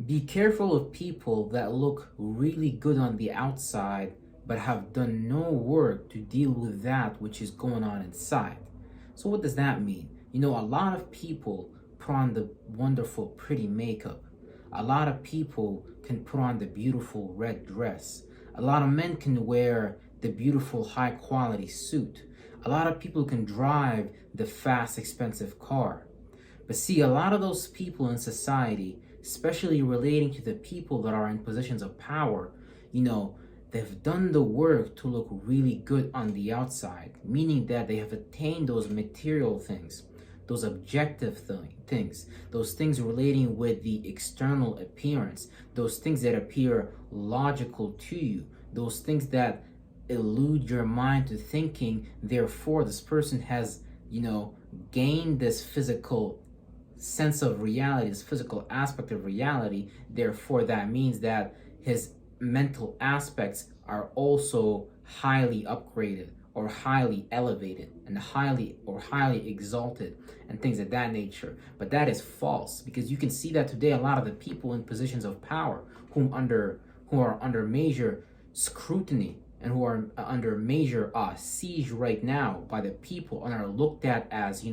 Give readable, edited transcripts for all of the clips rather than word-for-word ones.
Be careful of people that look really good on the outside but have done no work to deal with that which is going on inside. So, what does that mean? A lot of people put on the wonderful, pretty makeup. A lot of people can put on the beautiful red dress. A lot of men can wear the beautiful, high quality suit. A lot of people can drive the fast, expensive car. But see, a lot of those people in society, especially relating to the people that are in positions of power, you know, they've done the work to look really good on the outside, meaning that they have attained those material things, those objective things, those things relating with the external appearance, those things that appear logical to you, those things that elude your mind to thinking, therefore, this person has, gained this physical sense of reality, this physical aspect of reality. Therefore, that means that his mental aspects are also highly upgraded or highly elevated and highly exalted and things of that nature. But that is false, because you can see that today a lot of the people in positions of power who are under major scrutiny and who are under major siege right now by the people and are looked at as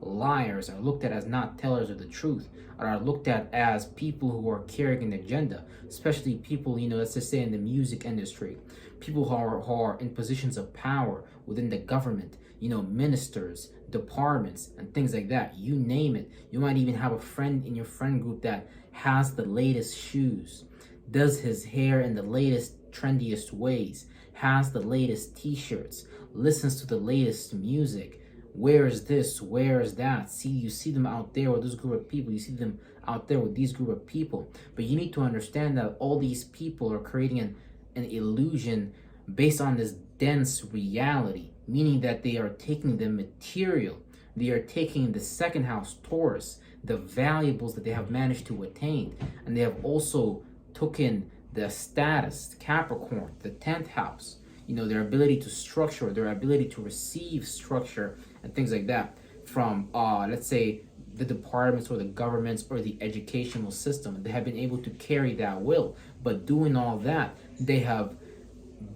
liars, are looked at as not tellers of the truth, are looked at as people who are carrying an agenda, especially people, let's just say in the music industry, people who are in positions of power within the government, ministers, departments, and things like that. You name it. You might even have a friend in your friend group that has the latest shoes, does his hair in the latest, trendiest ways, has the latest t-shirts, listens to the latest music, wears this, wears that. You see them out there with this group of people. You see them out there with these group of people. But you need to understand that all these people are creating an illusion based on this dense reality, meaning that they are taking the material, they are taking the second house Taurus, the valuables that they have managed to attain, and they have also taken the status, Capricorn, the 10th house, their ability to structure, their ability to receive structure and things like that from, let's say, the departments or the governments or the educational system. They have been able to carry that will, but doing all that, they have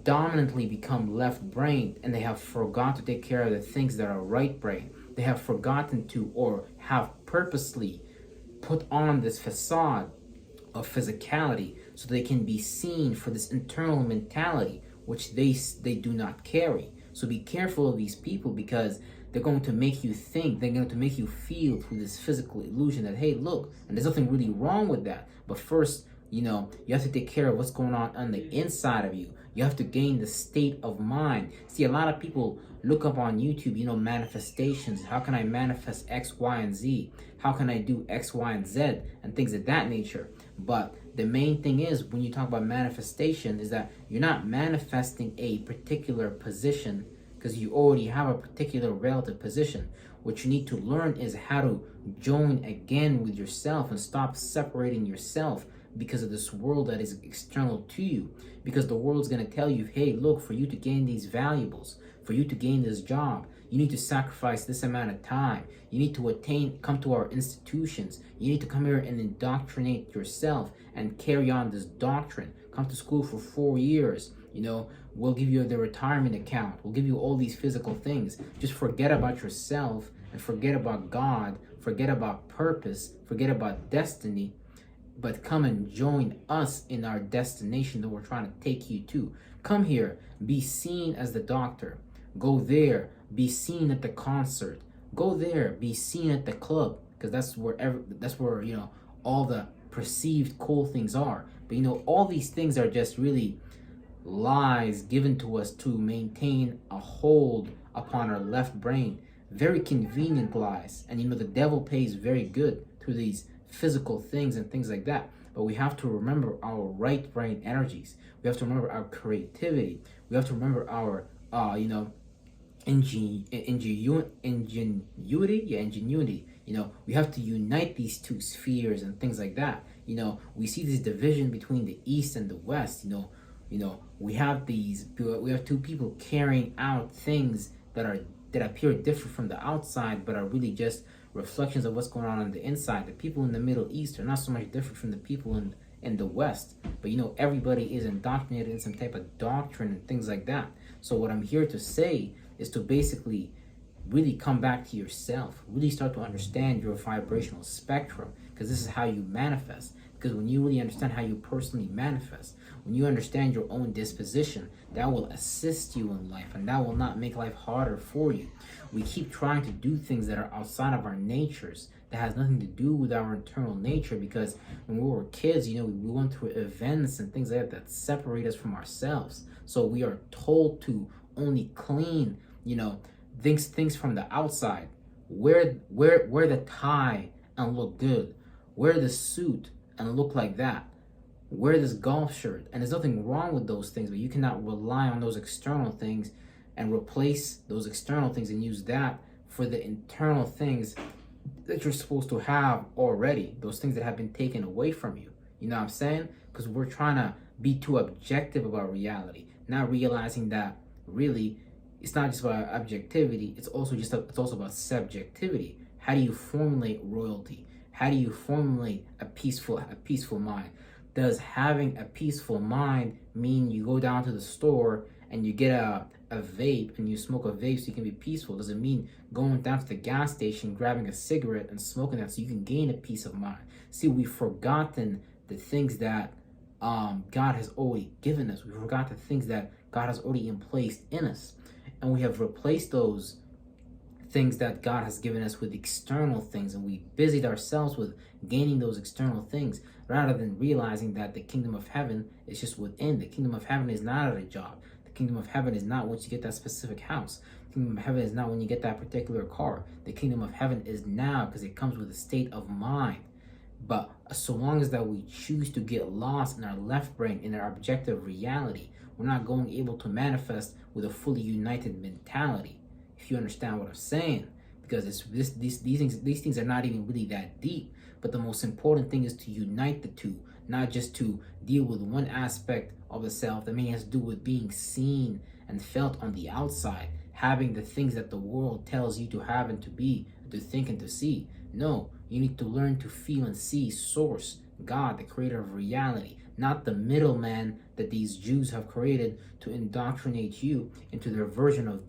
dominantly become left-brained and they have forgot to take care of the things that are right-brained. They have forgotten to, or have purposely put on this facade of physicality so they can be seen for this internal mentality which they do not carry. So be careful of these people, because they're going to make you think, they're going to make you feel through this physical illusion that, hey, look, and there's nothing really wrong with that. But first, you have to take care of what's going on the inside of you. You have to gain the state of mind. See, a lot of people look up on YouTube, manifestations. How can I manifest X, Y, and Z? How can I do X, Y, and Z? And things of that nature. But the main thing is, when you talk about manifestation, is that you're not manifesting a particular position because you already have a particular relative position. What you need to learn is how to join again with yourself and stop separating yourself because of this world that is external to you. Because the world's going to tell you, hey, look, for you to gain these valuables, for you to gain this job, you need to sacrifice this amount of time. You need to come to our institutions. You need to come here and indoctrinate yourself and carry on this doctrine. Come to school for 4 years. We'll give you the retirement account. We'll give you all these physical things. Just forget about yourself and forget about God. Forget about purpose. Forget about destiny. But come and join us in our destination that we're trying to take you to. Come here, be seen as the doctor. Go there, be seen at the concert. Go there, be seen at the club, because that's where all the perceived cool things are. But all these things are just really lies given to us to maintain a hold upon our left brain. Very convenient lies. And the devil pays very good through these physical things and things like that. But we have to remember our right brain energies. We have to remember our creativity. We have to remember our ingenuity. We have to unite these two spheres and things like that. We see this division between the East and the West. We have two people carrying out things that appear different from the outside, but are really just reflections of what's going on the inside. The people in the Middle East are not so much different from the people in the West, but everybody is indoctrinated in some type of doctrine and things like that. So what I'm here to say is to basically really come back to yourself, really start to understand your vibrational spectrum, because this is how you manifest. Because when you really understand how you personally manifest, when you understand your own disposition, that will assist you in life, and that will not make life harder for you. We keep trying to do things that are outside of our natures, that has nothing to do with our internal nature, because when we were kids, we went through events and things like that separate us from ourselves. So we are told to only clean, things from the outside. Wear the tie and look good. Wear the suit and look like that. Wear this golf shirt. And there's nothing wrong with those things, but you cannot rely on those external things and replace those external things and use that for the internal things that you're supposed to have already. Those things that have been taken away from you. You know what I'm saying? Because we're trying to be too objective about reality, not realizing that really it's not just about objectivity, it's also about subjectivity. How do you formulate royalty? How do you formulate a peaceful mind? Does having a peaceful mind mean you go down to the store and you get a vape and you smoke a vape so you can be peaceful? Does it mean going down to the gas station, grabbing a cigarette and smoking that so you can gain a peace of mind? See, we've forgotten the things that God has already given us. We forgot the things that God has already placed in us. And we have replaced those things that God has given us with external things, and we busied ourselves with gaining those external things rather than realizing that the kingdom of heaven is just within. The kingdom of heaven is not at a job. The kingdom of heaven is not once you get that specific house. The kingdom of heaven is not when you get that particular car. The kingdom of heaven is now, because it comes with a state of mind. But so long as that we choose to get lost in our left brain, in our objective reality, we're not going able to manifest with a fully united mentality. If you understand what I'm saying, because these things are not even really that deep. But the most important thing is to unite the two, not just to deal with one aspect of the self that may has to do with being seen and felt on the outside, having the things that the world tells you to have and to be, to think and to see. No, you need to learn to feel and see Source, God, the creator of reality, not the middleman that these Jews have created to indoctrinate you into their version of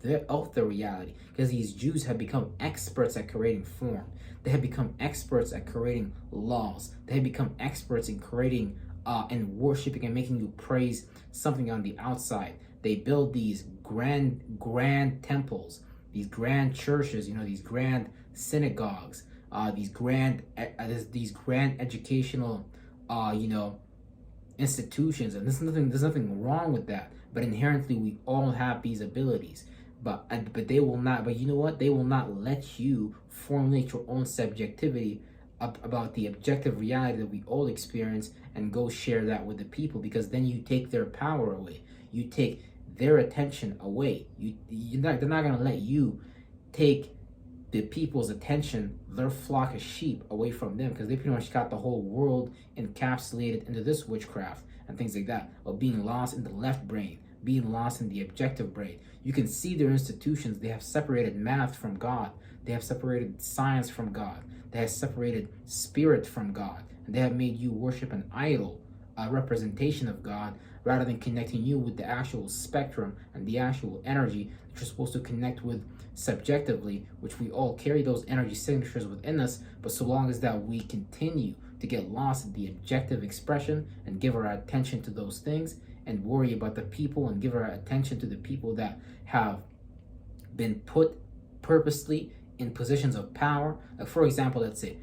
the reality. Because these Jews have become experts at creating form. They have become experts at creating laws. They have become experts in creating and worshiping and making you praise something on the outside. They build these grand temples, these grand churches, these grand synagogues, these grand educational institutions, and there's nothing wrong with that. But inherently, we all have these abilities. But they will not. But you know what? They will not let you formulate your own subjectivity about the objective reality that we all experience and go share that with the people, because then you take their power away. You take their attention away. They're not gonna let you take the people's attention, their flock of sheep, away from them, because they pretty much got the whole world encapsulated into this witchcraft and things like that, of being lost in the left brain, being lost in the objective brain. You can see their institutions. They have separated math from God. They have separated science from God. They have separated spirit from God. And they have made you worship an idol, a representation of God, rather than connecting you with the actual spectrum and the actual energy that you're supposed to connect with subjectively, which we all carry those energy signatures within us. But so long as that we continue to get lost in the objective expression and give our attention to those things and worry about the people and give our attention to the people that have been put purposely in positions of power. Like, for example, let's say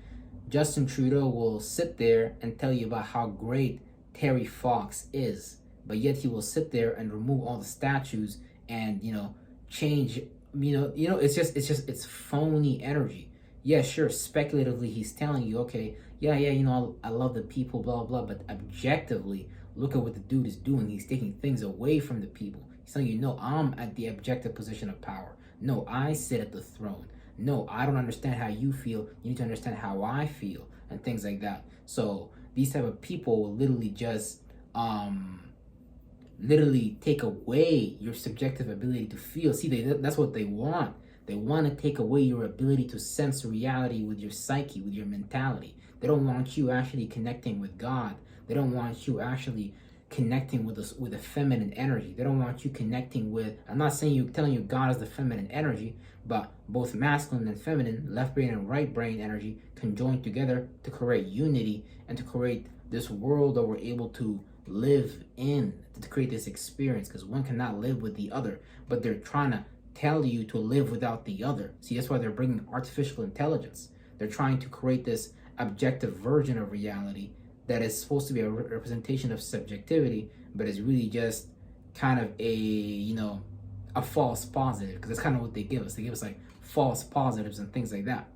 Justin Trudeau will sit there and tell you about how great Terry Fox is, but yet he will sit there and remove all the statues and change. It's phony energy. Yeah, sure, speculatively he's telling you, okay, yeah, I love the people, blah blah, but objectively, look at what the dude is doing. He's taking things away from the people. He's telling you, no, I'm at the objective position of power. No, I sit at the throne. No, I don't understand how you feel. You need to understand how I feel, and things like that. So these type of people will literally just literally take away your subjective ability to feel. See, that's what they want. They want to take away your ability to sense reality with your psyche, with your mentality. They don't want you actually connecting with God. They don't want you actually connecting with us with a feminine energy. They don't want you connecting with, I'm not saying you telling you God is the feminine energy, but both masculine and feminine, left brain and right brain energy conjoined together to create unity and to create this world that we're able to live in, to create this experience, because one cannot live with the other, but they're trying to tell you to live without the other. See, that's why they're bringing artificial intelligence. They're trying to create this objective version of reality that is supposed to be a representation of subjectivity, but is really just kind of a false positive, because that's kind of what they give us. They give us like false positives and things like that.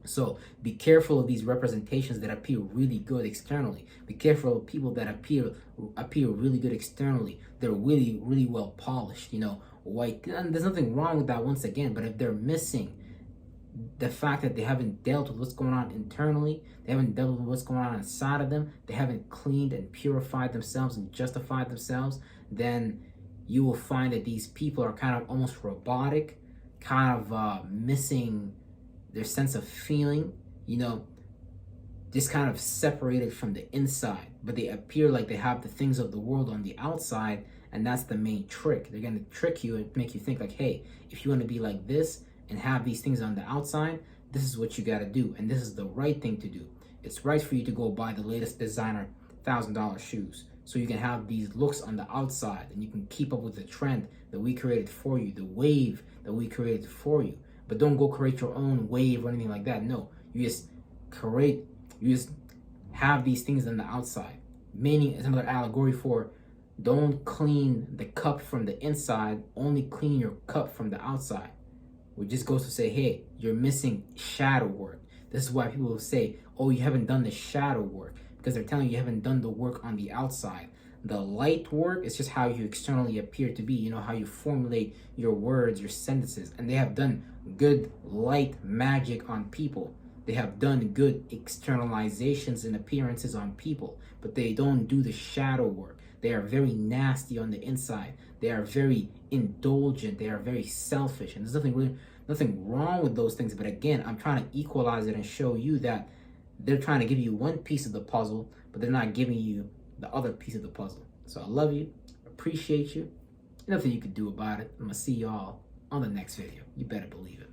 So be careful of these representations that appear really good externally. Be careful of people that appear really good externally. They're really, really well polished, white. And there's nothing wrong with that once again, but if they're missing the fact that they haven't dealt with what's going on internally, they haven't dealt with what's going on inside of them, they haven't cleaned and purified themselves and justified themselves, then you will find that these people are kind of almost robotic, kind of missing their sense of feeling, just kind of separated from the inside, but they appear like they have the things of the world on the outside, and that's the main trick. They're going to trick you and make you think like, hey, if you want to be like this and have these things on the outside, this is what you got to do, and this is the right thing to do. It's right for you to go buy the latest designer $1,000 shoes so you can have these looks on the outside, and you can keep up with the trend that we created for you, the wave that we created for you. But don't go create your own wave or anything like that. No, you just have these things on the outside. Meaning, it's another allegory for don't clean the cup from the inside, only clean your cup from the outside. Which just goes to say, hey, you're missing shadow work. This is why people will say, oh, you haven't done the shadow work, because they're telling you haven't done the work on the outside. The light work is just how you externally appear to be, how you formulate your words, your sentences. And they have done good light magic on people. They have done good externalizations and appearances on people, but they don't do the shadow work. They are very nasty on the inside. They are very indulgent. They are very selfish. And there's nothing wrong with those things. But again, I'm trying to equalize it and show you that they're trying to give you one piece of the puzzle, but they're not giving you the other piece of the puzzle. So I love you, appreciate you, nothing you can do about it. I'm gonna see y'all on the next video. You better believe it.